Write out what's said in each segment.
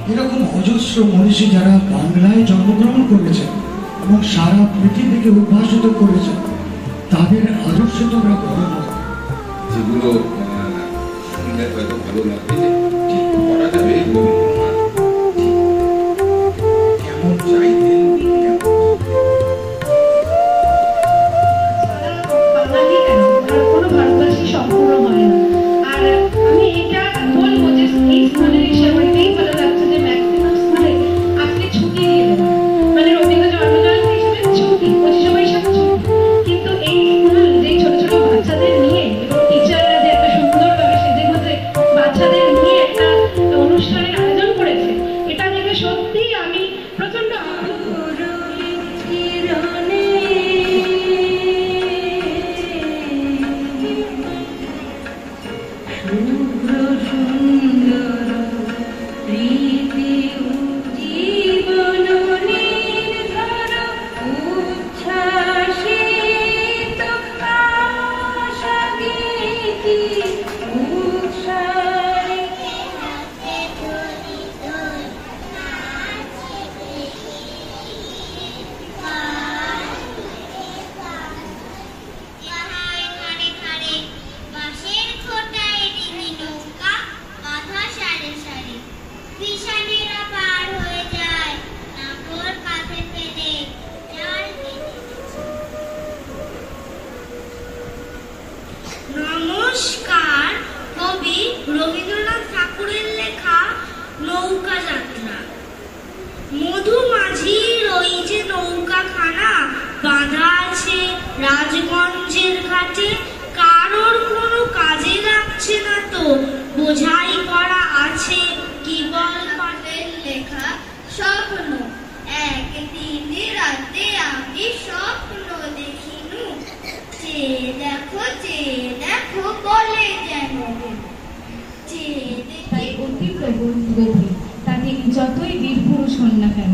এরকম অজস্র মনীষী যারা বাংলায় জন্মগ্রহণ করেছেন এবং সারা পৃথিবীকে উদ্ভাসিত করেছেন, তাদের আদর্শ তোমরা বড় নয়, যেগুলো শুনলে হয়তো ভালো লাগবে যে ঠিক করা যাবে। কেমন চাইতেন বাঙালি কেন আর কোনো ভারতবাসী সম্পূর্ণ হয় না। আর আমি এটা বলবো যে এই স্কুলের হিসেবেই বলা যাচ্ছে যে ম্যাক্সিমাম স্কুলে আজকে ছুটি দিয়ে দেওয়া, মানে রবীন্দ্র জন্মজয়ন্তী হিসেবে ছুটি, 25শে বৈশাখ ছুটি, কিন্তু এই স্কুল যে ছোট ছোট বাচ্চাদের নিয়ে এবং টিচাররা যে একটা সুন্দরভাবে সেজে গুজে বাচ্চাদের নিয়ে একটা অনুষ্ঠানের আয়োজন করেছে, এটা দেখে সত্যি আমি প্রচন্ড নমস্কার। কবি রবীন্দ্রনাথ ঠাকুরের লেখা নৌকা যাত্রা। মধুমাঝির ওই যে নৌকাখানা বাঁধা আছে রাজগঞ্জের ঘাটে, কারোর কোনো কাজে লাগছে না তো, বোঝাই করা আছে কেবল পাটের লেখা স্বপ্ন। একদিন রাতে আমি স্বপ্ন দেখিনু, চেয়ে দেখো বলে যেন, তাই অতি প্রবল গভীর, তা তিনি যতই বীর পুরুষ হন না কেন।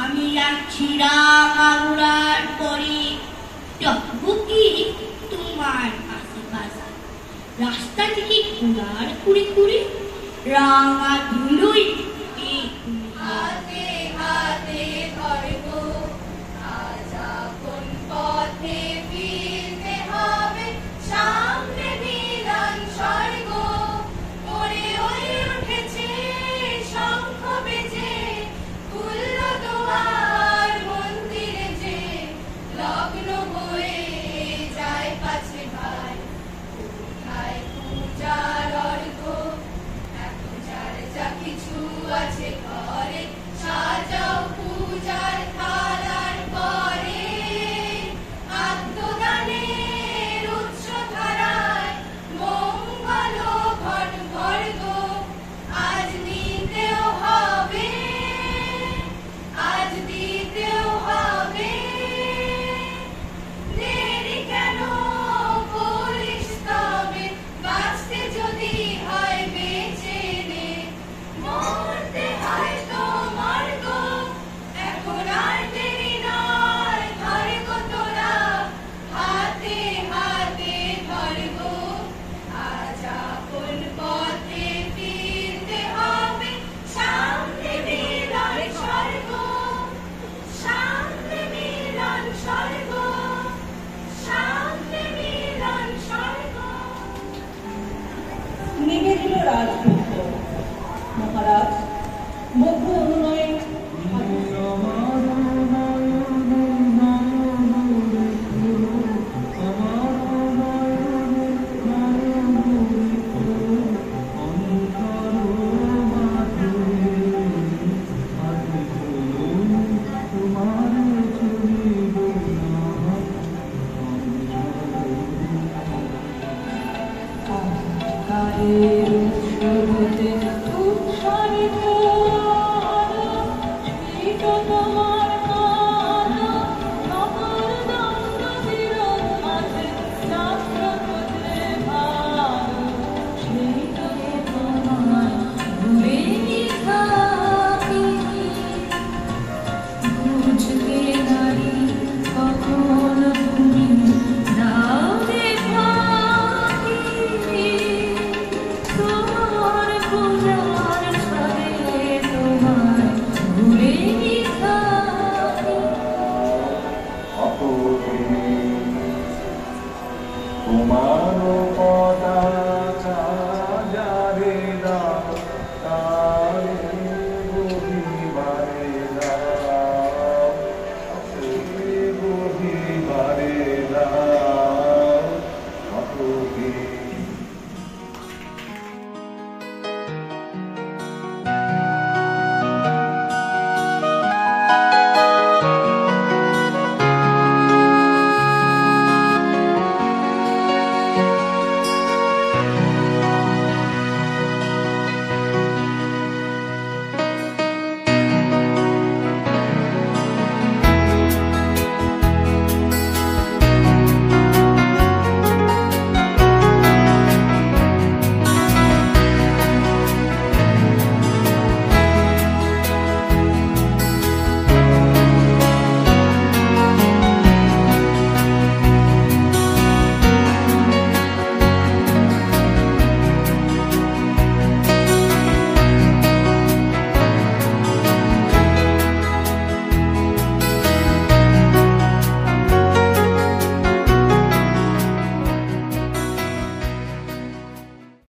আমি যাচ্ছি রাঙার পরে, টকবুকি তোমার পাশে বাজার, রাস্তা থেকে কুড়ার কুড়ি কুড়ি রাঙা ধুলোই